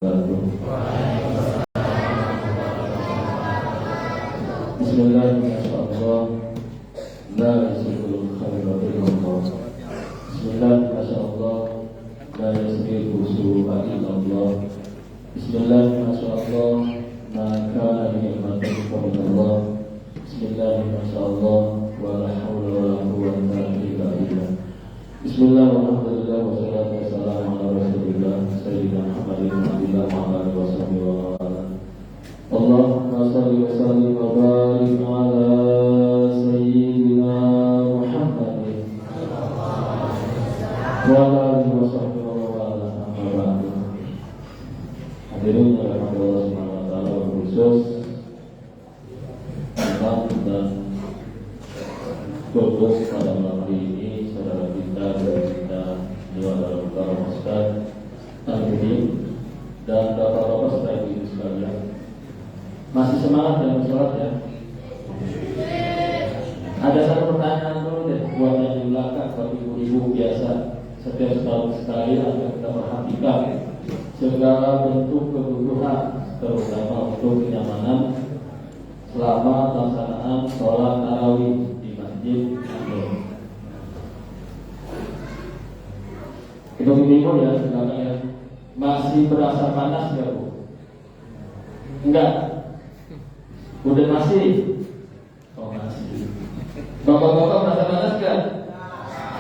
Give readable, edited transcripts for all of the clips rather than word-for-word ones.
Bismillahirrahmanirrahim. La yasbiqul khairu illallah. Bismillahirrahmanirrahim. La yasbiqul su'a illallah. Bismillahirrahmanirrahim. Ma kana ni'matun minallah. Bismillahirrahmanirrahim. Wa la haula wa la quwwata illa billah. Bismillahirrahmanirrahim. Wassalatu wassalamu ala rasulillah sayyidina Muhammadin wa ala alihi washabbihi wa sallam. Allahumma shalli wa sallim wa barik ala sayyidina Muhammadin wa ala alihi washabbihi wa sallam. Hadirin yang dirahmati Allah Subhanahu wa taala, khusus imam dan duduk pada malam hari ini saudara kita dan kita dalam Bapak Ustaz Al-Hidin dan bapak-bapak serta ibu sekalian. Masih semangat dalam sholat ya? Ada satu pertanyaan dulu deh buat yang di belakang, buat ibu-ibu biasa setiap setahun sekali agar kita perhatikan segala bentuk kebutuhan, terutama untuk kenyamanan selama pelaksanaan sholat tarawih di masjid Anur. Ibu-ibu ya, sekarang ya, masih berasa panas ya Bu? Enggak? Udah masih? Oh masih. Bapak-bapak merasa panas kan?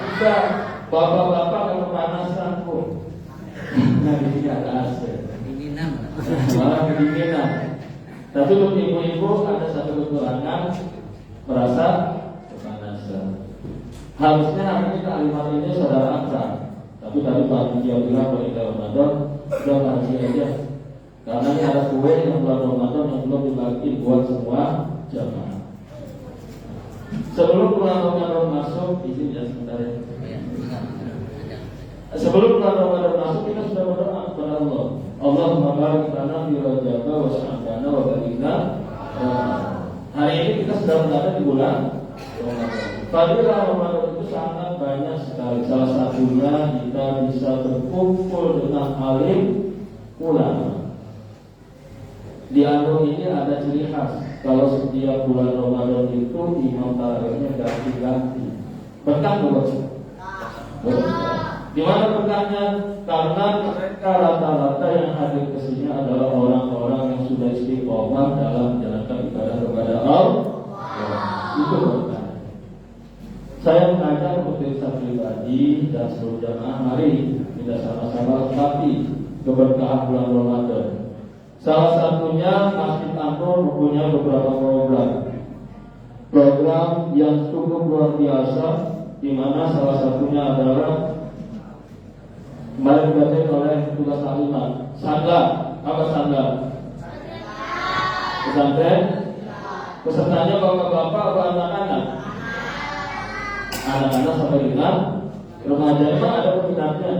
Enggak. Bapak-bapak kalau kepanasan pun nah di sini ada AC. Kedinginan. Malah kedinginan. Tapi untuk ibu-ibu ada satu kekurangan, merasa kepanasan. Harusnya hari kalimat ini saudara angkat. Tapi tadi Pak Dia bilang kalau kita Ramadan udah kasih aja. Karena ini ada kue yang bulan Ramadan yang belum dibagi buat semua jamaah. Sebelum bulan Ramadan masuk, izin ya sebentar ya. Sebelum bulan Ramadan masuk, kita sudah berdoa kepada Allah. Allahumma barik lana fi Rajab wa Sya'ban wa balikna. Hari ini kita sudah berada di bulan Ramadan. Fadilah Ramadan itu sangat banyak sekali. Salah satunya kita bisa berkumpul dengan alim ulama. Di Anur ini ada ciri khas. Kalau setiap bulan Ramadan itu imam taraweehnya ganti-ganti. Berkah bukan? Di mana berkahnya? Karena mereka rata-rata yang hadir ke sini adalah orang-orang yang sudah istiqomah dalam menjalankan ibadah kepada Allah. Itu berkah. Saya mengajak untuk diri saya pribadi dan seluruh jamaah, mari kita sama-sama lengkapi keberkahan bulan Ramadan. Salah satunya Masjid Anur mempunyai beberapa program yang cukup luar biasa, di mana salah satunya adalah kemarin dibacakan oleh tugas kalimat Sangga. Apa Sangga? Pesantren. Pesertanya bapak-bapak atau anak-anak? Anak-anak sampai dengan remaja. Memang ada peminatnya?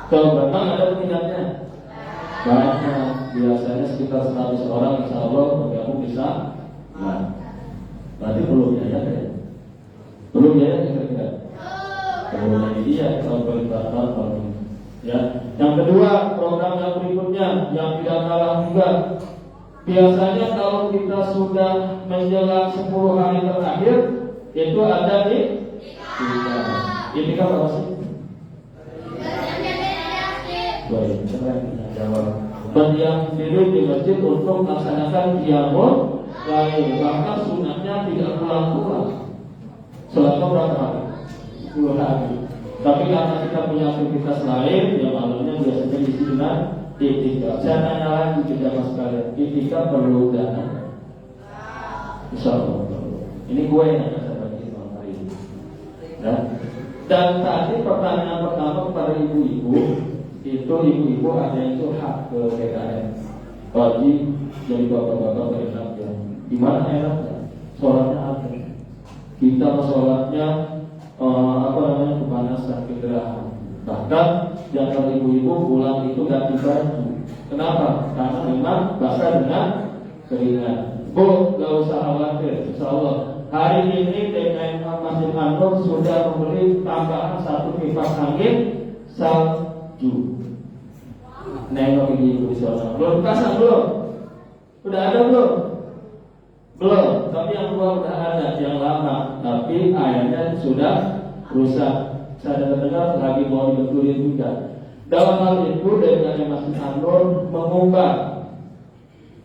Kalau memang ada peminatnya? Banyak, biasanya sekitar 100 orang insya Allah bergabung bisa. Nah, berarti belum ya belum ya kira-kira. Kemudian ini ya kalau perintah ya. Yang kedua, program yang berikutnya yang tidak kalah juga. Biasanya kalau kita sudah menjelang 10 hari terakhir itu ada di ini kan apa sih? Baik, berdiam diri di masjid untuk melaksanakan qiyamul lail. Bahkan sunatnya tidak pulang-pulang selama berapa hari? 10 hari. Tapi karena kita punya aktivitas lain, yang malamnya biasanya diisi dengan itikaf. Saya tanya lagi ke jamaah sekalian, itikaf perlu dana? Insyaallah. Ini gue yang akan saya bagi malam hari ini. Ya. Dan tadi pertanyaan pertama kepada ibu-ibu, itu ibu-ibu ada yang curhat ke PKN. Wajib jadi bapak-bapak berenak ya. Gimana enaknya? Sholatnya apa? Kita sholatnya kepanasan, kegerahan. Bahkan jangan ibu-ibu pulang itu ganti baju. Kenapa? Karena memang basah dengan keringat. Bu, gak usah khawatir. Insyaallah hari ini TKN Masjid Anur sudah memberi tambahan 1 kipas angin salju. nengok ibu di sana. Belum pasang belum? Udah ada belum? Belum. Tapi yang tua udah ada, yang lama. Tapi airnya sudah rusak. Saya dengar lagi mau dibetulin juga. Dalam hal itu dari Masjid An-Nur mengubah,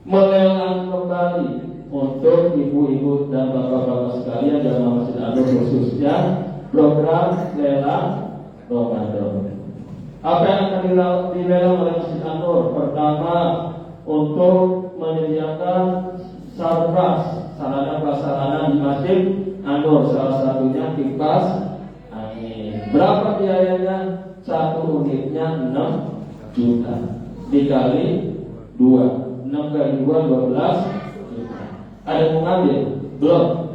melelang kembali untuk ibu-ibu dan bapak-bapak sekalian dalam Masjid An-Nur khususnya program lelang Ramadan. Apa yang akan dilelang oleh Masjid An-Nur? Pertama, untuk menyediakan sarana prasarana di Masjid An-Nur, salah satunya kipas angin. Berapa biayanya? Satu unitnya 6 juta dikali 2, 6 kali 2 12 juta. Ada yang mau ngambil? Belum.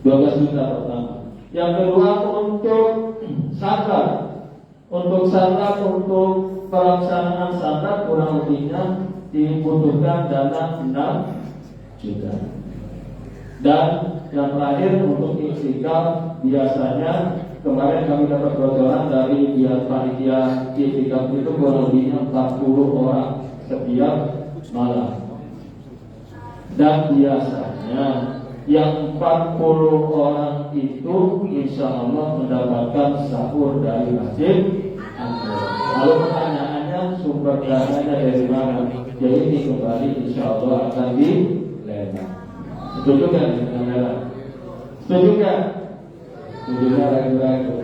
12 juta pertama. Yang kedua untuk zakat. Untuk pelaksanaan zakat kurang lebihnya dibutuhkan dana 6 juta. Dan yang terakhir untuk iktikaf, biasanya kemarin kami dapat bocoran dari pihak panitia iktikaf itu kurang lebihnya 40 orang setiap malam. Dan biasanya yang 40 orang itu insya Allah mendapatkan sahur dari Masjid An-Nur. Lalu pertanyaannya, sumber dananya dari mana? Jadi ini kembali insya Allah akan dilelang. Setuju kan dengan lelang? Setuju kan? Setuju kan ragu-ragu?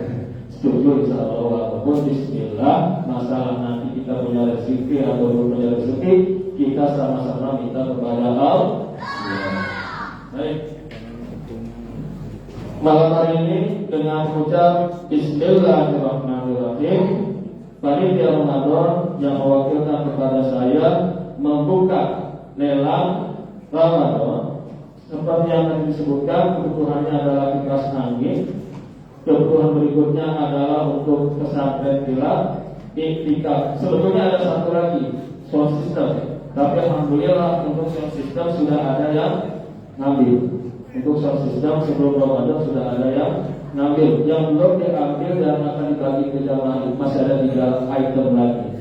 Setuju insya Allah. Walaupun bismillah, masalah nanti kita punya rezeki atau belum punya rezeki, kita sama-sama minta kepada Allah. Baik. Malam hari ini dengan ucap Bismillahirrahmanirrahim, panitia Ramadan yang mewakilkan kepada saya membuka lelang Ramadan. Seperti yang tadi disebutkan, kebutuhannya adalah kipas angin. Kebutuhan berikutnya adalah untuk pesantren kilat, iktikaf. Sebetulnya ada satu lagi, sound system. Tapi alhamdulillah untuk sound system sudah ada yang ngambil. Untuk sound system sebelum Ramadan sudah ada yang ngambil. Yang belum diambil dan akan dibagi ke jamaah masih ada 3 item lagi.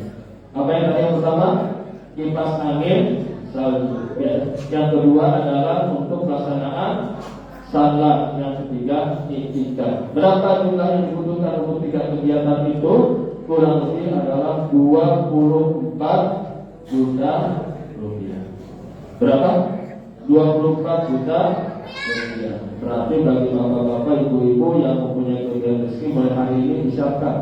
Apa yang pertama? Kipas angin, salju. Ya. Yang kedua adalah untuk pelaksanaan salat. Yang ketiga iktikaf. Berapa jumlah yang dibutuhkan untuk 3 kegiatan itu? Kurang lebih adalah 24 juta rupiah. Berapa? 24 juta rupiah. Berarti bagi bapak-bapak, ibu-ibu yang mempunyai kelebihan rezeki mulai hari ini disiapkan.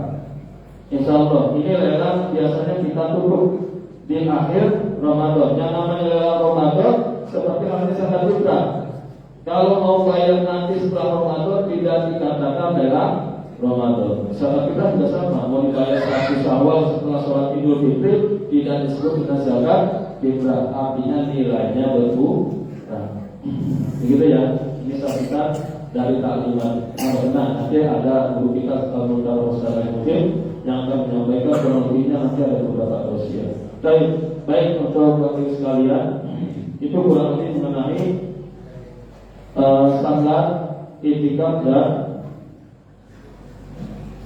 Insya Allah ini lelang biasanya kita tutup di akhir Ramadan. Yang namanya lelang Ramadan seperti halnya zakat fitrah. Kalau mau bayar nanti setelah Ramadan tidak dikatakan lelang Ramadan. Zakat fitrah juga sama. Mau dibayar 1 Syawal setelah sholat Idul Fitri tidak disebut dengan zakat fitrah. Artinya nilainya berkurang. Begitu ya. Ini saya dari taklimat. Nah, nanti ada guru kita Al-Mutar Rasulullah yang akan menyampaikan kurang lebihnya, nanti ada beberapa dosia. Baik untuk bapak sekalian, itu kurang lebih mengenai salat, iktikaf dan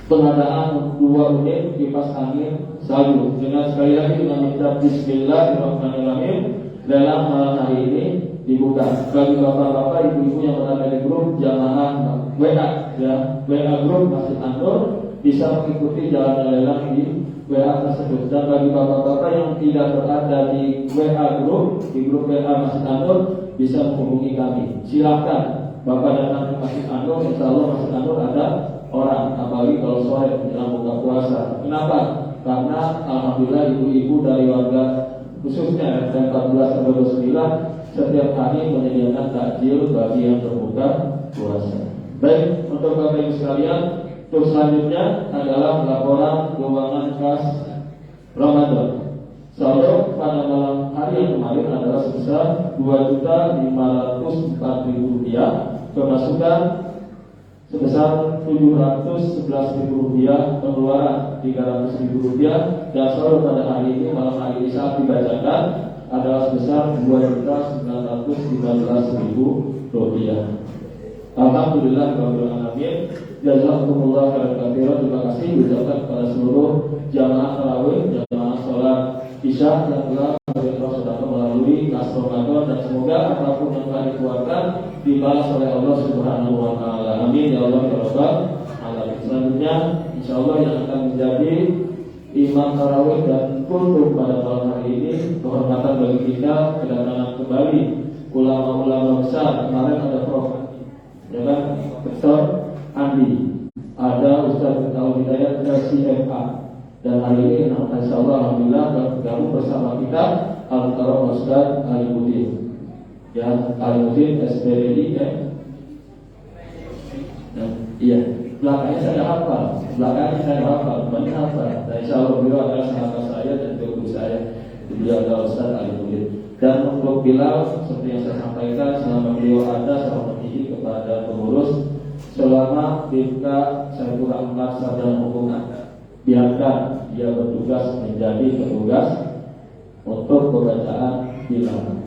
pengadaan 2 unit kipas angin salju. Dengan sekali lagi dengan mengucap Bismillahirrahmanirrahim, lelang malam hari ini dibuka. Bagi bapak-bapak, ibu-ibu yang berada di grup jamaah WA, ya, WA grup Masjid An-Nur bisa mengikuti jalan lelang di WA tersebut. Dan bagi bapak-bapak yang tidak berada di WA grup, di grup WA Masjid An-Nur, bisa menghubungi kami. Silakan bapak datang ke Masjid An-Nur, insya Allah Masjid An-Nur ada orang, apalagi kalau sore menjelang buka puasa. Kenapa? Karena alhamdulillah ibu-ibu dari warga khususnya dari 14 sampai 29 setiap hari menyediakan takjil bagi yang berbuka puasa. Baik, untuk bapak ibu sekalian, untuk selanjutnya adalah laporan keuangan kas Ramadan. Saldo pada malam hari yang kemarin adalah sebesar Rp2.504.000, pemasukan sebesar Rp711.000, pengeluaran Rp300.000, dan saldo pada hari ini, malam hari ini saat dibacakan adalah sebesar Rp2.913.000. Alhamdulillah rabbil alamin. Jazakumullah khairan katsiran. Terima kasih diucapkan kepada seluruh jamaah tarawih, jamaah Isya yang telah berinfak sedekah melalui kas Ramadan, dan semoga apapun yang telah dikeluarkan dibalas oleh Allah Subhanahu wa taala. Amin ya Allah ya Rabbal alamin. Selanjutnya insyaallah yang akan menjadi imam tarawih dan kutub pada malam hari ini, kehormatan bagi kita kedatangan kembali ulama-ulama besar. Kemarin ada Prof. Ya kan, Dr. Andi, ada Ustaz Taufik Hidayat CFA, dan hari ini insyaallah alhamdulillah bergabung bersama kita Al-Karam Ustaz Alimuddin. Ya, Alimuddin SPDI ya. Iya, belakangnya saya hafal, banyak hafal. Dan insyaallah beliau adalah sahabat saya dan guru saya. Beliau adalah Ustaz Alimuddin. Dan untuk Bilal, seperti yang saya sampaikan, selama beliau ada, saya menghiji kepada pengurus, selama kita saya kurang sarjana hukum, biarkan dia bertugas menjadi petugas untuk pembacaan Bilal.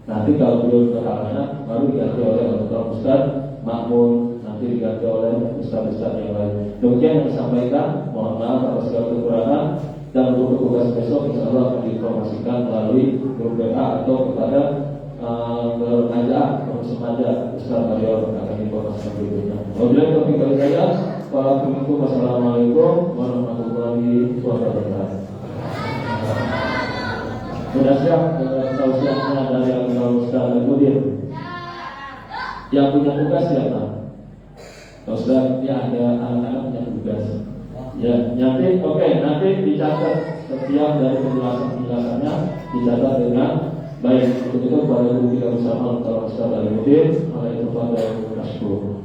Nanti kalau beliau berhalangan, baru diganti oleh Ustaz Makmun, nanti diganti oleh ustaz-ustaz yang lain. Demikian yang disampaikan. Mohon maaf atas segala kekurangan, dan untuk tugas besok insyaallah akan diinformasikan melalui grup WA atau kepada pengajar sengaja Ustaz Mario akan informasi berikutnya. Wabillahi taufiq wal hidayah. Wassalamualaikum warahmatullahi wabarakatuh. Sudah siap tausiahnya dari Ustaz Alimuddin? Yang punya tugas siapa? Ustaz, ya ada anak-anak punya tugas. Ya, nanti nanti dicatat setiap dari penjelasannya dicatat dengan baik. Untuk itu kepada guru kita bersama Al Ustaz Alimuddin, oleh kepada Rasul.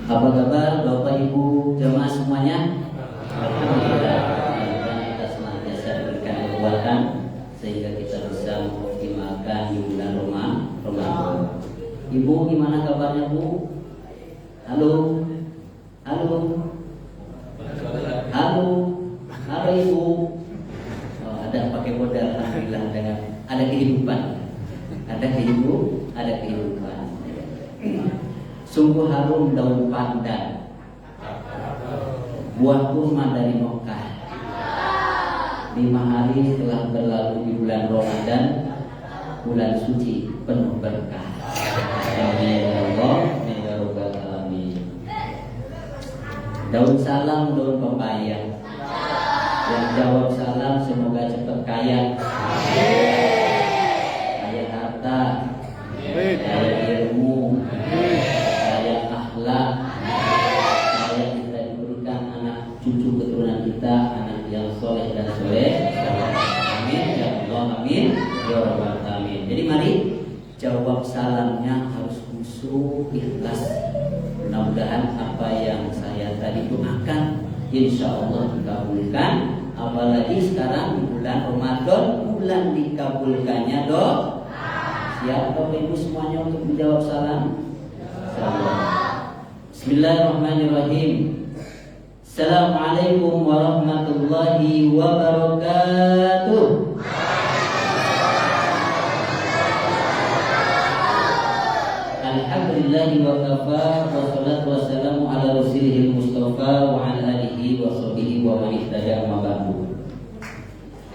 Apa kabar Bapak Ibu jemaah semuanya? Alhamdulillah, kita senantiasa diberikan kekuatan sehingga kita bisa mengoptimalkan di bulan Ramadan. Ibu gimana kabarnya Bu? Halo, halo, halo, halo Ibu. Oh, ada pakai modal, alhamdulillah ada kehidupan, ada kehidupan. Sungguh harum daun pandan, buah kurma dari Mekah. 5 hari telah berlalu di bulan Ramadan, bulan suci penuh berkah. Amin ya Allah, ya Rabbal alamin. Daun salam, daun pepaya. Yang jawab salam semoga cepat kaya. Kaya harta, kaya ilmu, saya kita diberikan anak cucu keturunan kita, anak yang soleh dan soleh. Amin ya Allah, amin ya Rabbal alamin. Jadi mari jawab salamnya harus khusyuk, ikhlas. Mudah-mudahan apa yang saya tadi doakan insya Allah dikabulkan. Apalagi sekarang di bulan Ramadan, bulan dikabulkannya doa. Siap Bapak Ibu semuanya untuk menjawab salam? Bismillahirrahmanirrahim. Assalamualaikum warahmatullahi wabarakatuh. Alhamdulillahi wa kafa, wassalatu wassalamu ala rasulihil mustafa wa ala alihi wa sahbihi wa man ihtada amma ba'du.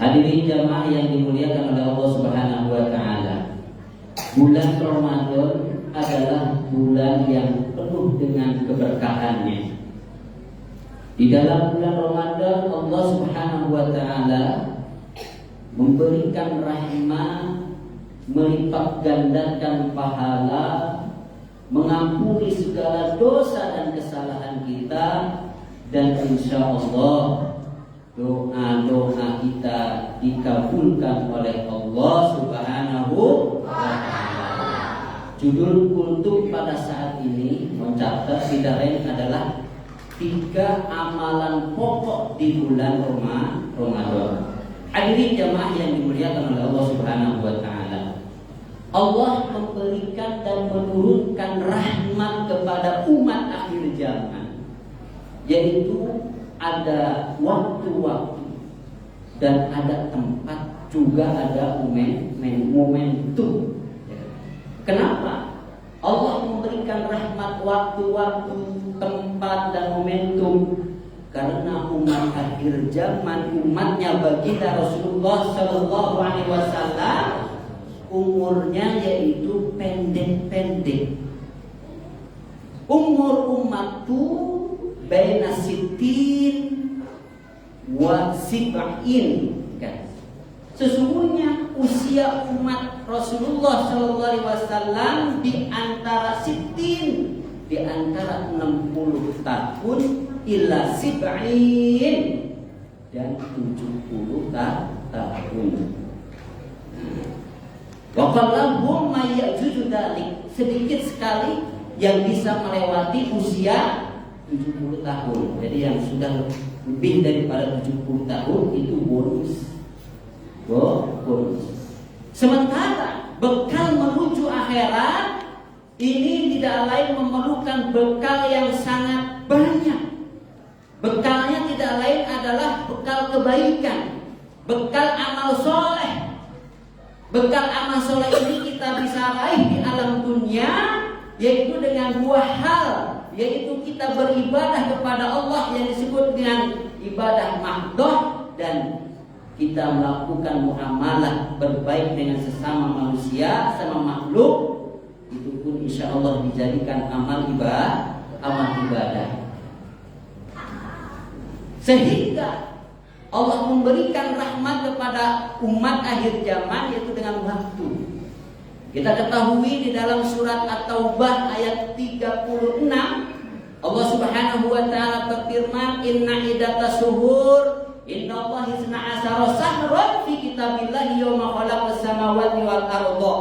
Hadirin jamaah yang dimuliakan oleh Allah Subhanahu wa taala. Bulan Ramadan adalah bulan yang penuh dengan keberkahannya. Di dalam bulan Ramadan Allah Subhanahu wa taala memberikan rahmat, melipat gandakan pahala, mengampuni segala dosa dan kesalahan kita, dan insya Allah doa-doa kita dikabulkan oleh Allah Subhanahu wa taala. Judul kultum pada saat ini mencatat tidak lain adalah 3 amalan pokok di bulan Ramadan. Hadirin jamaah yang dimuliakan oleh Allah Subhanahu wa taala. Allah memberikan dan menurunkan rahmat kepada umat akhir zaman, yaitu ada waktu-waktu dan ada tempat, juga ada momentum. Kenapa? Allah memberikan rahmat waktu-waktu, tempat dan momentum karena umat akhir zaman, umatnya baginda Rasulullah Shallallahu Alaihi Wasallam umurnya yaitu pendek-pendek. Umur umatku baina sitin wa sib'in kan. Sesungguhnya usia umat Rasulullah Shallallahu Alaihi Wasallam di antara sitin, di antara 60 tahun ila sib'in dan 70 tahun. Wa qallahum may ya'juzu dzalik, sedikit sekali yang bisa melewati usia 70 tahun. Jadi yang sudah lebih daripada 70 tahun itu bonus. Bonus. Sementara bekal menuju akhirat ini tidak lain memerlukan bekal yang sangat banyak. Bekalnya tidak lain adalah bekal kebaikan, bekal amal soleh. Bekal amal soleh ini kita bisa raih di alam dunia, yaitu dengan dua hal, yaitu kita beribadah kepada Allah yang disebut dengan ibadah mahdoh, dan kita melakukan muamalah berbaik dengan sesama manusia, sama makhluk, itu pun insya Allah dijadikan amal ibadah. Sehingga Allah memberikan rahmat kepada umat akhir zaman, yaitu dengan waktu. Kita ketahui di dalam surat At-Taubah ayat 36, Allah Subhanahu wa taala berfirman, "Inna iddatas syuhur innallaha isna asyara syahran fi kitabillahi yauma khalaqas samawati wal arda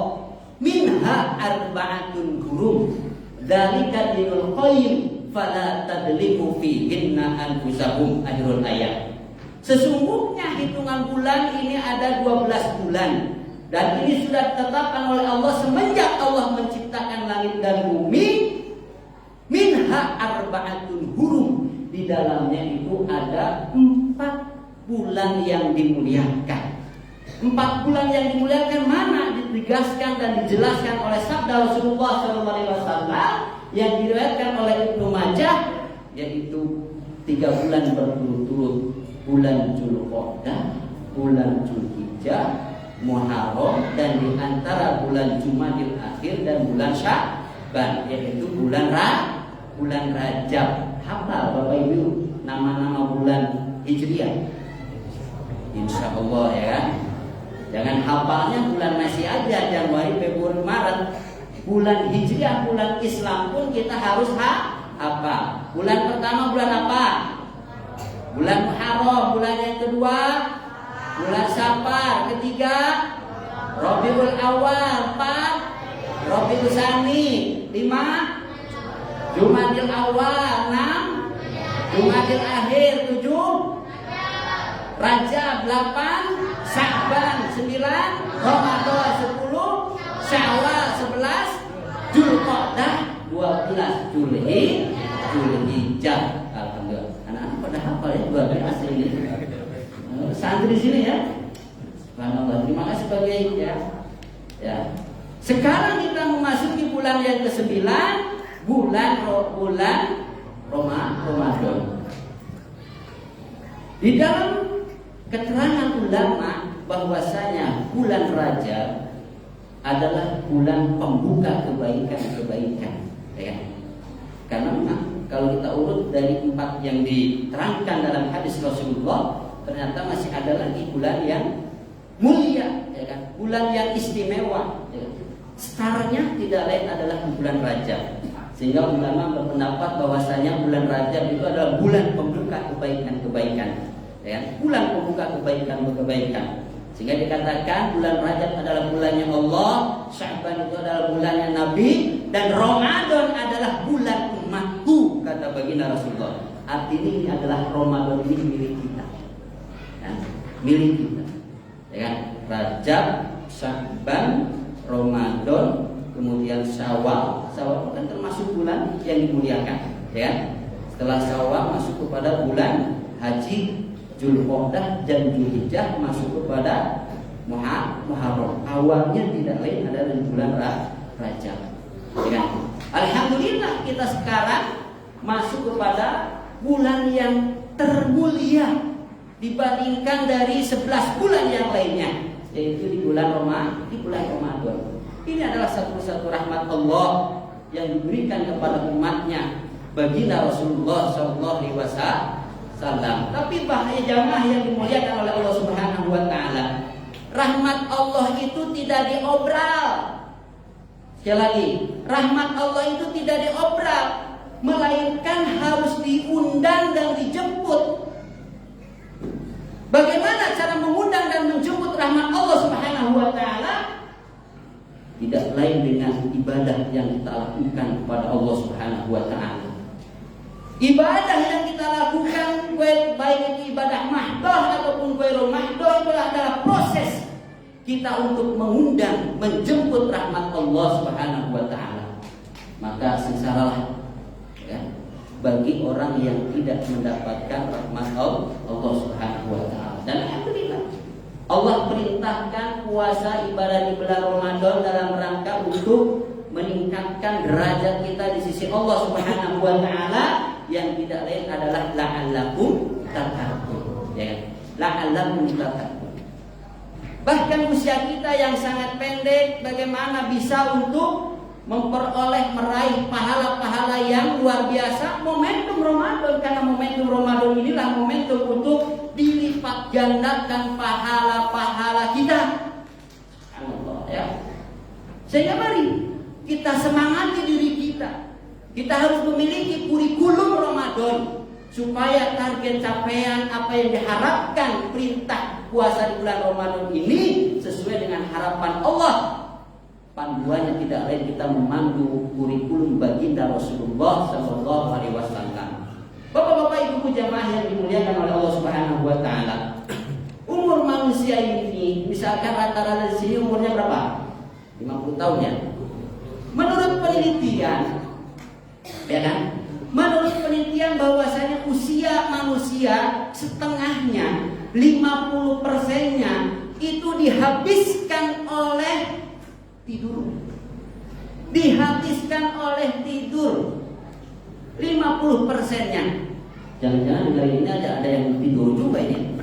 minha arba'atun hurum dzalika dinul qayyim fala tadlimu fihinna anfusakum." Akhirul ayat. Sesungguhnya hitungan bulan ini ada 12 bulan, dan ini sudah ditetapkan oleh Allah semenjak Allah menciptakan langit dan bumi. Minha arba'atun hurum, di dalamnya itu ada 4 bulan yang dimuliakan. 4 bulan yang dimuliakan mana ditegaskan dan dijelaskan oleh sabda Rasulullah SAW yang diriwayatkan oleh Ibnu Majah, yaitu 3 bulan berturut-turut, bulan Dzulqa'dah, bulan Dzulhijjah, Muharram, dan di antara bulan Jumadil Akhir dan bulan Sya'ban, yaitu bulan Rajab. Hafal Bapak Ibu nama-nama bulan Hijriah? Insya Allah ya kan? Jangan hafalnya bulan masih aja, Januari, Februari, Maret. Bulan Hijriah, bulan Islam pun kita harus hafal. Bulan pertama bulan apa? Bulan Muharram. Bulan yang kedua bulan Safar. Ketiga Rabiul Awal. 4 Rabiul Tsani. 5 Jumadil Awal. 6 Jumadil Akhir. 7 Rajab. 8 Sya'ban. 9 Ramadan. 10 Syawal. 11 Dzulqa'dah. 12 Dzulhijjah. Alhamdulillah. Anak-anak pada hafal ya, luar biasa ini. Santri sini ya. Subhanallah. Terima kasih sebagai ya. Sekarang kita memasuki bulan yang ke-9, bulan Ramadan. Di dalam keterangan ulama bahwasanya bulan Rajab adalah bulan pembuka kebaikan-kebaikan, ya. Karena memang kalau kita urut dari 4 yang diterangkan dalam hadis Rasulullah, ternyata masih ada lagi bulan yang mulia, ya kan? Bulan yang istimewa, ya. Startnya tidak lain adalah bulan Rajab. Sehingga ulama berpendapat bahwasanya bulan Rajab itu adalah bulan pembuka kebaikan-kebaikan, ya. Bulan pembuka kebaikan-kebaikan. Sehingga dikatakan bulan Rajab adalah bulannya Allah, Sya'ban itu adalah bulannya Nabi, dan Ramadan adalah bulan umatku, kata baginda Rasulullah. Artinya ini adalah Ramadan ini milik kita, ya, milik kita, ya kan? Rajab, Sya'ban, Ramadan, kemudian Syawal. Syawal kan termasuk bulan yang dimuliakan, ya kan? Setelah Syawal masuk kepada bulan haji, Dzulqa'dah dan Dzulhijjah masuk kepada Muharram. Awalnya tidak lain adalah di bulan Rajab. Ya kan? Alhamdulillah kita sekarang masuk kepada bulan yang termulia dibandingkan dari 11 bulan yang lainnya, yaitu di bulan Ramadan. Ini adalah satu-satu rahmat Allah yang diberikan kepada umatnya, baginda Rasulullah SAW. Tapi bahaya jamaah yang dimuliakan oleh Allah Subhanahu Wa Taala, rahmat Allah itu tidak diobral. Sekali lagi, rahmat Allah itu tidak diobral, melainkan harus diundang dan dijemput. Bagaimana cara mengundang dan menjemput rahmat Allah Subhanahu Wa Taala? Tidak lain dengan ibadah yang kita lakukan kepada Allah Subhanahu Wa Taala. Ibadah yang kita lakukan, baik itu ibadah mahdoh ataupun ghairu mahdoh, itu adalah proses kita untuk mengundang, menjemput rahmat Allah Subhanahu Wa Taala. Maka sengsaralah ya, bagi orang yang tidak mendapatkan rahmat Allah Subhanahu Wa Taala. Dan alhamdulillah Allah perintahkan puasa ibadah di bulan Ramadan dalam rangka untuk meningkatkan derajat kita di sisi Allah Subhanahu Wa Taala, yang tidak lain adalah la'allakum tattaqun. Ya, la'allakum tattaqun. Bahkan usia kita yang sangat pendek, bagaimana bisa untuk meraih pahala-pahala yang luar biasa? Momentum Ramadan, karena momentum Ramadan inilah momentum untuk dilipat gandakan pahala-pahala kita. Allah ya. Sehingga mari kita semangati diri kita. Kita harus memiliki kurikulum Ramadan supaya target capaian apa yang diharapkan perintah puasa di bulan Ramadan ini sesuai dengan harapan Allah. Panduannya tidak lain kita memandu kurikulum baginda Rasulullah SAW. Bapak-bapak, ibu jamaah yang dimuliakan oleh Allah Subhanahu Wa Taala, umur manusia ini, misalkan rata-rata di sini umurnya berapa? 50 tahun ya. Menurut penelitian, ya kan? Menurut penelitian bahwasanya usia manusia setengahnya, 50%-nya itu dihabiskan oleh tidur. Dihabiskan oleh tidur. 50%-nya. Jangan-jangan dari ini ada yang tidur juga ini.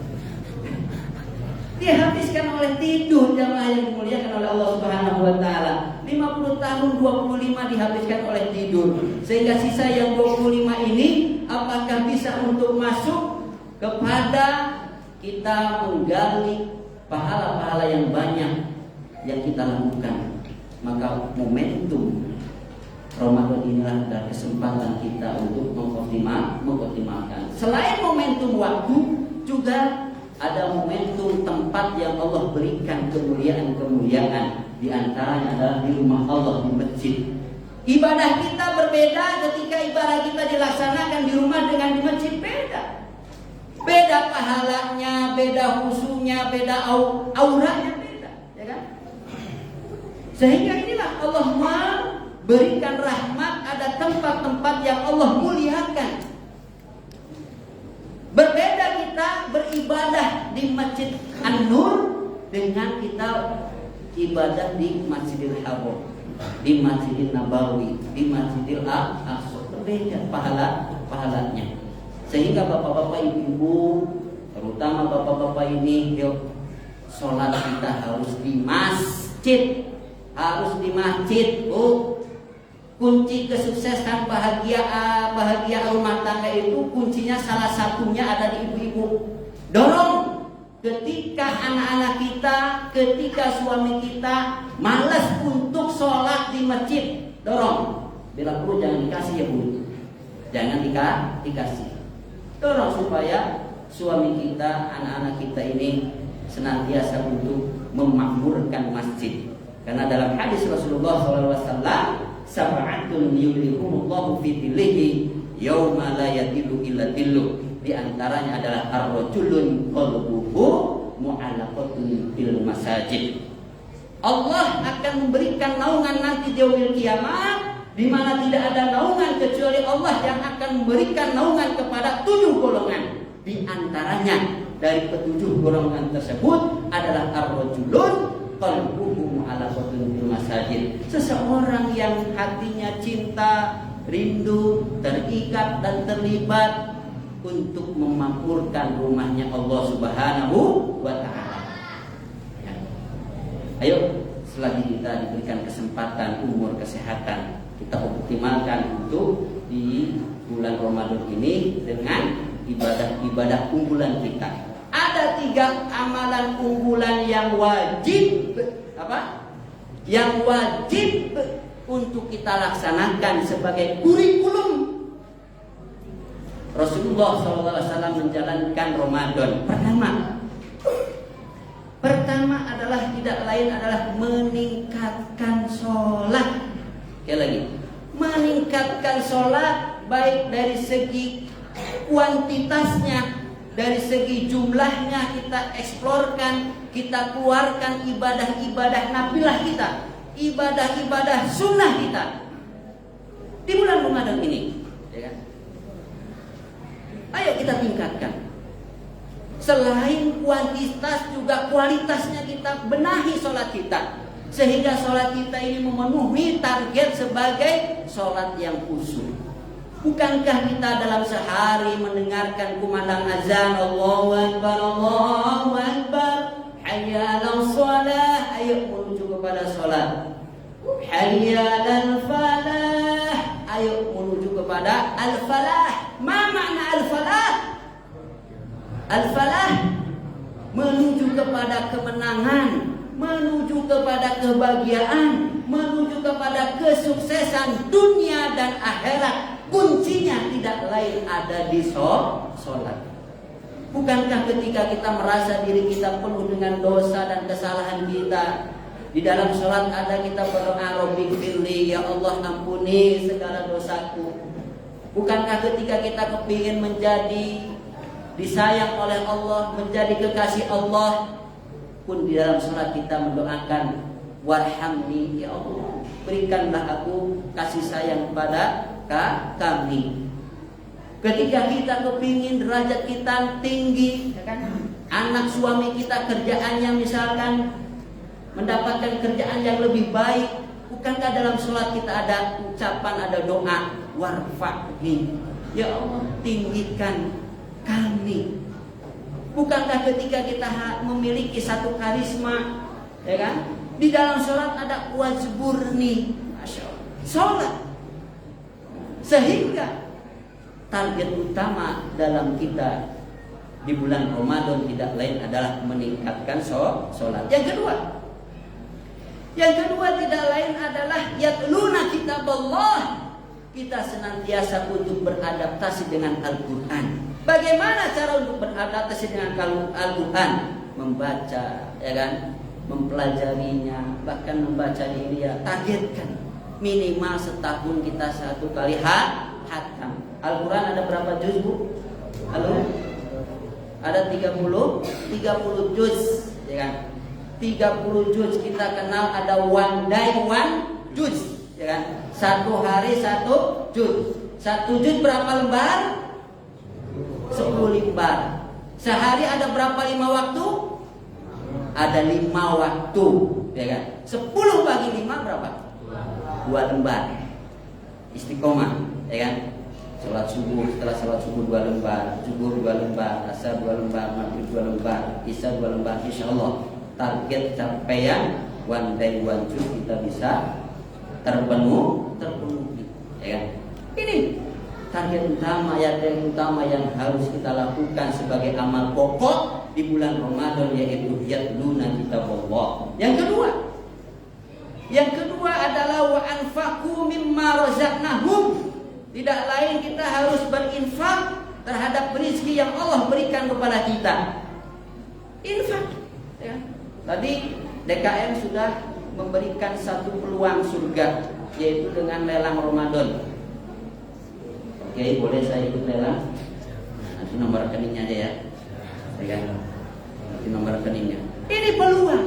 Dihabiskan oleh tidur, jamaah yang dimuliakan oleh Allah Subhanahu Wa Taala. 50 tahun 25 dihabiskan oleh tidur. Sehingga sisa yang 25 ini apakah bisa untuk masuk kepada kita menggali pahala-pahala yang banyak yang kita lakukan? Maka momentum Ramadan inilah adalah kesempatan kita untuk mengoptimalkan. Selain momentum waktu, juga ada momentum tempat yang Allah berikan kemuliaan-kemuliaan. Di antaranya adalah di rumah Allah, di masjid. Ibadah kita berbeda ketika ibadah kita dilaksanakan di rumah dengan di masjid, beda. Beda pahalanya, beda khusyuknya, beda auranya, beda, ya kan? Sehingga inilah Allah memberikan rahmat, ada tempat-tempat yang Allah muliakan. Berbeda kita beribadah di Masjid An-Nur dengan kita ibadah di Masjidil Haram, di Masjidil Nabawi, di Masjidil Aqsa. Berbeda pahalanya. Sehingga bapak-bapak, ibu-ibu, terutama bapak-bapak ini, yuk, sholat kita harus di masjid. Harus di masjid. Kunci kesuksesan bahagia rumah tangga itu kuncinya salah satunya ada di ibu-ibu. Dorong ketika anak-anak kita, ketika suami kita malas untuk sholat di masjid, dorong. Bila perlu jangan dikasih ya Bu, jangan dikasih. Dorong supaya suami kita, anak-anak kita ini senantiasa untuk memakmurkan masjid. Karena dalam hadis Rasulullah SAW, sab'atun yudhihumullahu fi dhillihi yauma la yadillu illa dhilluh. Di antaranya adalah ar-rajulun qalbuhu mu'allaqatun bil masajid. Allah akan memberikan naungan nanti di yaumil kiamat, di mana tidak ada naungan kecuali Allah yang akan memberikan naungan kepada 7 golongan. Di antaranya dari 7 golongan tersebut adalah ar-rajulun qalbuhu mu'allaqatun bil masajid. Seseorang yang hatinya cinta, rindu, terikat dan terlibat untuk memakmurkan rumahnya Allah Subhanahu wa taala. Ya. Ayo, selagi kita diberikan kesempatan, umur, kesehatan, kita optimalkan untuk di bulan Ramadan ini dengan ibadah-ibadah unggulan kita. Ada 3 amalan unggulan yang wajib Yang wajib untuk kita laksanakan sebagai kurikulum Rasulullah SAW menjalankan Ramadan. Pertama adalah tidak lain adalah meningkatkan sholat. Sekali lagi, meningkatkan sholat baik dari segi kuantitasnya, dari segi jumlahnya kita eksplorkan, kita keluarkan ibadah-ibadah nafilah kita, ibadah-ibadah sunnah kita di bulan Ramadan ini, ya kan? Ayo kita tingkatkan. Selain kuantitas juga kualitasnya kita benahi sholat kita, sehingga sholat kita ini memenuhi target sebagai sholat yang khusyuk. Bukankah kita dalam sehari mendengarkan kumandang azan Allahu Akbar, Allahu Akbar, hayya 'alas shalah, ayo menuju kepada salat. Hayya 'alal falah, ayo menuju kepada al-falah. Ma makna al-falah? Al-falah menuju kepada kemenangan, menuju kepada kebahagiaan, menuju kepada kesuksesan dunia dan akhirat. Kuncinya tidak lain ada di sholat. Bukankah ketika kita merasa diri kita penuh dengan dosa dan kesalahan kita, di dalam sholat ada kita berdoa Rabbi firli, ya Allah ampuni segala dosaku. Bukankah ketika kita kepingin menjadi disayang oleh Allah, menjadi kekasih Allah, pun di dalam sholat kita mendoakan warhamni, ya Allah berikanlah aku kasih sayang kepada kami. Ketika kita kepingin derajat kita tinggi, ya kan? Anak suami kita kerjaannya misalkan mendapatkan kerjaan yang lebih baik, bukankah dalam sholat kita ada ucapan, ada doa warfa'ni, ya Allah tinggikan kami. Bukankah ketika kita memiliki satu karisma, ya kan? Di dalam sholat ada wajburni, masya Allah, sholat. Sehingga target utama dalam kita di bulan Ramadan tidak lain adalah meningkatkan sholat. Yang kedua tidak lain adalah yatluna kitaballah. Kita senantiasa untuk beradaptasi dengan Al-Quran. Bagaimana cara untuk beradaptasi dengan Al-Quran? Membaca, ya kan? Mempelajarinya, bahkan membaca dia. Targetkan minimal setahun kita 1 kali hatam. Al-Quran ada berapa juz, Bu? Halo? Ada 30 juz, ya kan? 30 juz kita kenal ada one day one juz, ya kan? 1 hari 1 juz. 1 juz berapa lembar? 10 lembar. Sehari ada berapa 5 waktu? Ada 5 waktu, ya kan? 10 bagi 5 berapa? 2 lembar. Istiqomah, ya kan? Salat subuh, setelah salat subuh 2 lembar, zuhur 2 lembar, asar 2 lembar, maghrib 2 lembar, isya 2 lembar. Insyaallah target capaian one day one juz kita bisa terpenuhi, ya kan? Ini target utama, yang utama yang harus kita lakukan sebagai amal pokok di bulan Ramadan, yaitu yatluna kitaballah. Yang kedua adalah wa anfaqu mimma razaqnahum. Tidak lain kita harus berinfak terhadap rezeki yang Allah berikan kepada kita. Infak, ya. Tadi DKM sudah memberikan satu peluang surga, yaitu dengan lelang Ramadan. Oke, boleh saya ikut lelang? Nanti nomor rekeningnya aja ya. Nanti nomor rekeningnya. Ini peluang.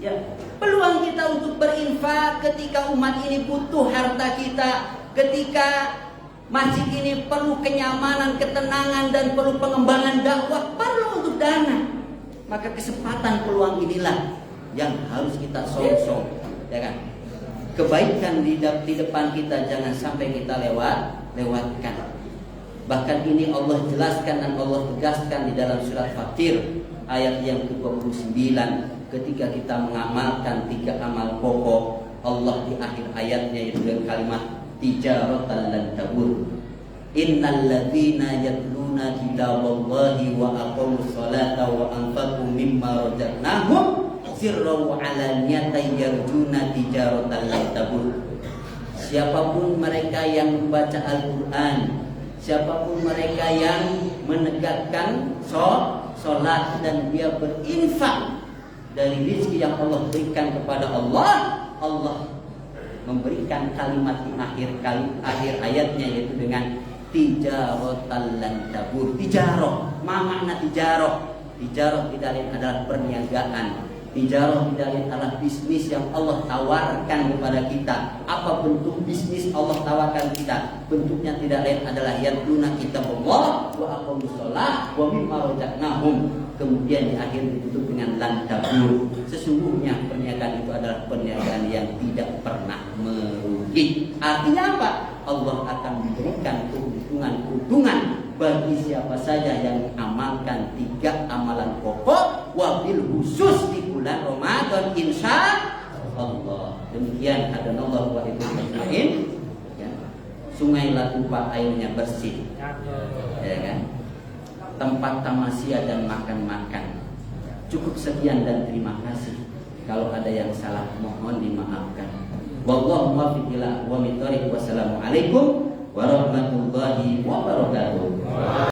Ya, peluang kita untuk berinfak ketika umat ini butuh harta kita, ketika masjid ini perlu kenyamanan, ketenangan, dan perlu pengembangan dakwah, perlu untuk dana. Maka kesempatan peluang inilah yang harus kita song-song. ya kan? Kebaikan di depan kita jangan sampai kita lewatkan. Bahkan ini Allah jelaskan dan Allah tegaskan di dalam surat Fatir ayat yang ke-29, ketika kita mengamalkan 3 amal pokok, Allah di akhir ayatnya itu dengan kalimat tijaratan lan tabur. Innal ladzina yatluna kitaballahi wa aqamus salata wa anfaqu mimma razaqnahum sirran wa alaniyatan yarjuna tijaratan lan tabur. Siapapun mereka yang membaca Al-Qur'an, siapapun mereka yang menegakkan sholat dan dia berinfak dari rezeki yang Allah berikan kepada Allah, Allah memberikan kalimat di akhir ayatnya yaitu dengan tijaratan lan tabur. Tijarah, makna tijarah. Tijarah tidak lain adalah perniagaan. Tijarah tidak lain adalah bisnis yang Allah tawarkan kepada kita. Apa bentuk bisnis Allah tawarkan kita? Bentuknya tidak lain adalah yatluna kitabullah wa aqamus shalah wa mimma razaqnahum. Kemudian di akhir ditutup dengan lan tabur. Sesungguhnya perniagaan itu adalah perniagaan yang tidak pernah merugi. Artinya apa? Allah akan memberikan keuntungan bagi siapa saja yang mengamalkan 3 amalan pokok, wabil khusus di bulan Ramadan insya Allah. Demikian hadanallahu wa iyyakum ajmain. Ya. Sungai Latupa airnya bersih, ya kan? Tempat tamasya dan makan-makan. Cukup sekian dan terima kasih. Kalau ada yang salah mohon dimaafkan. Wallahu muwaffiq ila aqwamit thoriq. Wassalamualaikum warahmatullahi wabarakatuh.